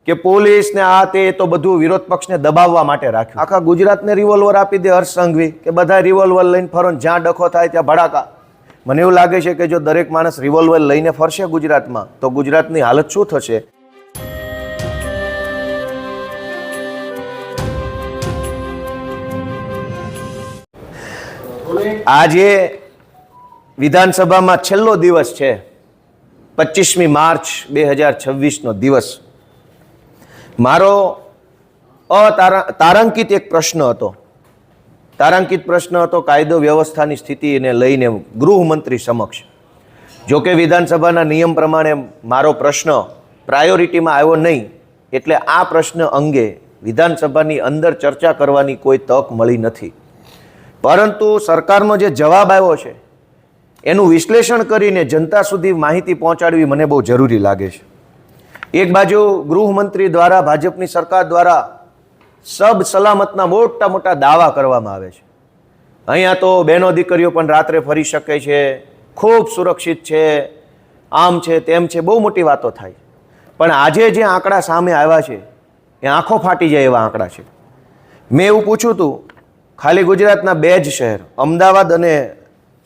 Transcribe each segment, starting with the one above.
કે પોલીસ ને આ તે તો બધું વિરોધ પક્ષને દબાવવા માટે રાખ્યું. આખા ગુજરાતને રિવોલ્વર આપી દે હર્ષ સંઘવી કે બધા રિવોલ્વર લઈને ફરો, જ્યાં ડખો થાય ત્યાં ભડાકા. મને એવું લાગે છે કે જો દરેક માણસ રિવોલ્વર લઈને ફરશે ગુજરાતમાં તો ગુજરાતની હાલત શું થશે. આજે વિધાનસભામાં છેલ્લો દિવસ છે, 25મી માર્ચ 2026નો દિવસ. મારો તારાંકિત એક પ્રશ્ન હતો. તારાંકિત પ્રશ્ન હતો કાયદો વ્યવસ્થાની સ્થિતિને લઈને ગૃહમંત્રી સમક્ષ. જો કે વિધાનસભાના નિયમ પ્રમાણે મારો પ્રશ્ન પ્રાયોરિટીમાં આવ્યો નહીં, એટલે આ પ્રશ્ન અંગે વિધાનસભાની અંદર ચર્ચા કરવાની કોઈ તક મળી નથી. પરંતુ સરકારનો જે જવાબ આવ્યો છે એનું વિશ્લેષણ કરીને જનતા સુધી માહિતી પહોંચાડવી મને બહુ જરૂરી લાગે છે. એક બાજુ ગૃહમંત્રી દ્વારા, ભાજપની સરકાર દ્વારા સબ સલામતના મોટા મોટા દાવા કરવામાં આવે છે. અહીંયા તો બહેનો દીકરીઓ પણ રાત્રે ફરી શકે છે, ખૂબ સુરક્ષિત છે, આમ છે તેમ છે, બહુ મોટી વાતો થાય. પણ આજે જે આંકડા સામે આવ્યા છે એ આંખો ફાટી જાય એવા આંકડા છે. મેં એવું પૂછ્યું હતું, ખાલી ગુજરાતના બે જ શહેર અમદાવાદ અને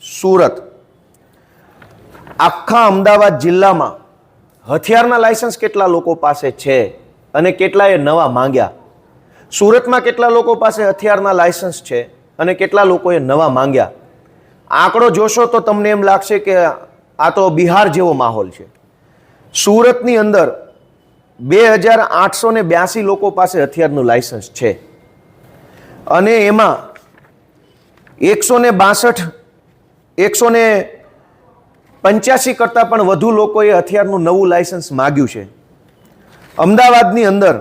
સુરત, આખા અમદાવાદ જિલ્લામાં હથિયારના લાયસન્સ કેટલા લોકો પાસે છે અને કેટલાએ નવા માંગ્યા. સુરતમાં કેટલા લોકો પાસે હથિયારના લાયસન્સ છે અને કેટલા લોકોએ નવા માંગ્યા. આંકડો જોશો તો તમને એમ લાગશે કે આ તો બિહાર જેવો માહોલ છે. સુરતની અંદર 2882 લોકો પાસે હથિયારનું લાયસન્સ છે અને એમાં 185 કરતાં પણ વધુ લોકોએ હથિયારનું નવું લાયસન્સ માગ્યું છે. અમદાવાદની અંદર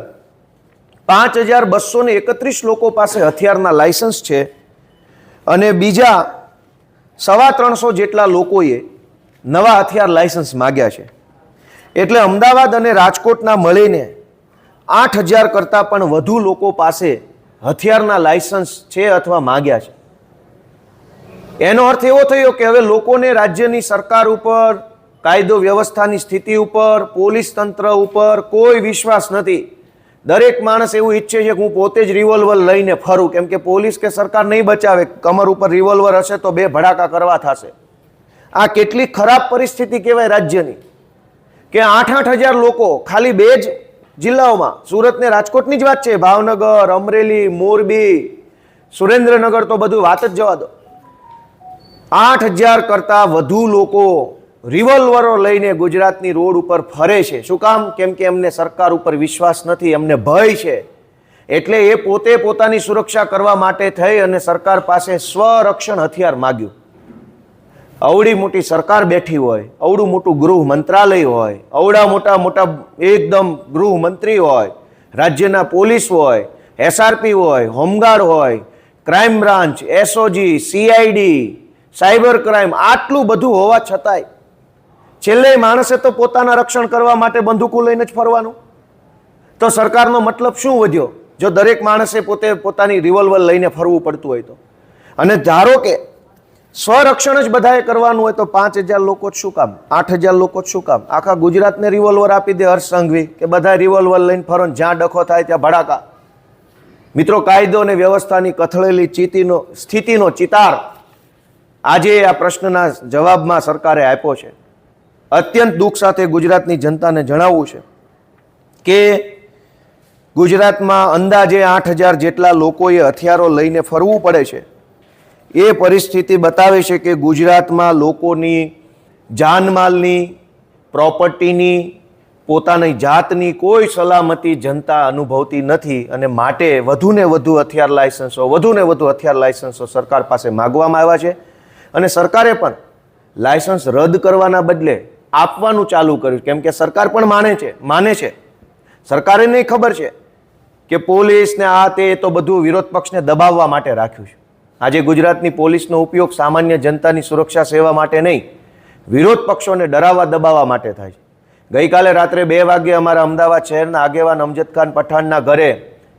5231 લોકો પાસે હથિયારના લાયસન્સ છે અને બીજા 350 જેટલા લોકોએ નવા હથિયાર લાયસન્સ માગ્યા છે. એટલે અમદાવાદ અને રાજકોટના મળીને 8000 કરતાં પણ વધુ લોકો પાસે હથિયારના લાયસન્સ છે અથવા માગ્યા છે. એનો અર્થ એવો થયો કે હવે લોકોને રાજ્યની સરકાર ઉપર, કાયદો વ્યવસ્થાની સ્થિતિ ઉપર, પોલીસ તંત્ર ઉપર કોઈ વિશ્વાસ નથી. દરેક માણસ એવું ઈચ્છે છે કે હું પોતે જ રિવોલ્વર લઈને ફરું, કેમ કે પોલીસ કે સરકાર નહીં બચાવે. કમર ઉપર રિવોલ્વર હશે તો બે ભડાકા કરવા થશે. આ કેટલી ખરાબ પરિસ્થિતિ કહેવાય રાજ્યની કે 8-8000 લોકો ખાલી બે જ જિલ્લાઓમાં, સુરત ને રાજકોટની જ વાત છે, ભાવનગર, અમરેલી, મોરબી, સુરેન્દ્રનગર તો બધું વાત જ જવા દો, 8000 કરતાં વધુ લોકો રિવોલ્વરો લઈને ગુજરાતની રોડ ઉપર ફરે છે. શું કામ? કેમ કે એમને સરકાર ઉપર વિશ્વાસ નથી, એમને ભય છે. એટલે એ પોતે પોતાની સુરક્ષા કરવા માટે થઈ અને સરકાર પાસે સ્વરક્ષણ હથિયાર માગ્યું. અવડી મોટી સરકાર બેઠી હોય, અવડું મોટું ગૃહ મંત્રાલય હોય, અવડા મોટા મોટા એકદમ ગૃહમંત્રી હોય, રાજ્યના પોલીસ હોય, SRP હોય, હોમગાર્ડ હોય, crime branch, SOG, CID, cyber crime, આટલું બધું હોવા છતાંય છેલ્લે માણસે તો પોતાના રક્ષણ કરવા માટે બંદૂકો લઈને જ ફરવાનું. તો સરકારનો મતલબ શું વધ્યો જો દરેક માણસે પોતે પોતાની રિવોલ્વર લઈને ફરવું પડતું હોય તો? અને ધારો કે સ્વરક્ષણ જ બધાએ કરવાનું હોય તો 5000 લોકો જ શું કામ, 8000 લોકો જ શું કામ? આખા ગુજરાતને રિવોલ્વર આપી દે હર્ષ સંઘવી કે બધા રિવોલ્વર લઈને ફરો, જ્યાં ડખો થાય ત્યાં ભડાકા. મિત્રો, કાયદો અને વ્યવસ્થાની કથળેલી સ્થિતિનો ચિતાર આજે આ પ્રશ્નના જવાબમાં સરકારે આપ્યો છે. અત્યંત દુઃખ સાથે ગુજરાતની જનતાને જણાવવું છે કે ગુજરાતમાં અંદાજે 8000 જેટલા લોકોએ હથિયારો લઈને ફરવું પડે છે. એ પરિસ્થિતિ બતાવે છે કે ગુજરાતમાં લોકોની જાનમાલની, પ્રોપર્ટીની, પોતાની જાતની કોઈ સલામતી જનતા અનુભવતી નથી અને માટે વધુને વધુ હથિયાર લાયસન્સો સરકાર પાસે માગવામાં આવ્યા છે. અને સરકારે પણ લાયસન્સ રદ કરવાના બદલે આપવાનું ચાલુ કર્યું, કેમ કે સરકાર પણ માને છે. સરકારે નહીં ખબર છે કે પોલીસ ને આ તે તો બધું વિરોધ પક્ષને દબાવવા માટે રાખ્યું છે. આજે ગુજરાતની પોલીસનો ઉપયોગ સામાન્ય જનતાની સુરક્ષા સેવા માટે નહીં, વિરોધ પક્ષોને ડરાવવા દબાવવા માટે થાય છે. ગઈકાલે રાત્રે 2 વાગ્યે અમારા અમદાવાદ શહેરના આગેવાન અમજદ ખાન પઠાણના ઘરે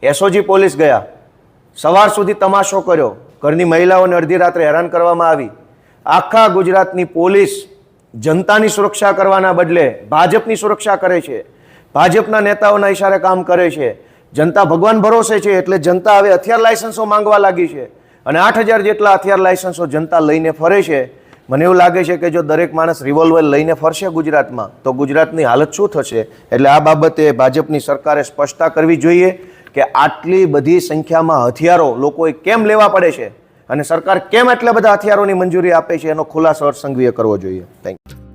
SOG પોલીસ ગયા, સવાર સુધી તમાશો કર્યો, ઘરની મહિલાઓને અડધી રાત્રે હેરાન કરવામાં આવી. આખા ગુજરાતની પોલીસ જનતાની સુરક્ષા કરવાના બદલે ભાજપની સુરક્ષા કરે છે. ભાજપના નેતાઓના ઇશારે કામ કરે છે. જનતા ભગવાન ભરોસે છે એટલે જનતા હવે હથિયાર લાયસન્સો માંગવા લાગી છે અને 8,000 જેટલા હથિયાર લાયસન્સો જનતા લઈને ફરે છે. મને એવું લાગે છે કે જો દરેક માણસ રિવોલ્વર લઈને ફરશે ગુજરાતમાં તો ગુજરાતની હાલત શું થશે. એટલે આ બાબતે ભાજપની સરકારે સ્પષ્ટતા કરવી જોઈએ કે આટલી બધી સંખ્યામાં હથિયારો લોકોએ કેમ લેવા પડે છે અને સરકાર કેમ એટલા બધા હથિયારોની મંજૂરી આપે છે એનો ખુલાસો હર્ષ સંઘવીએ કરવો જોઈએ. Thank you.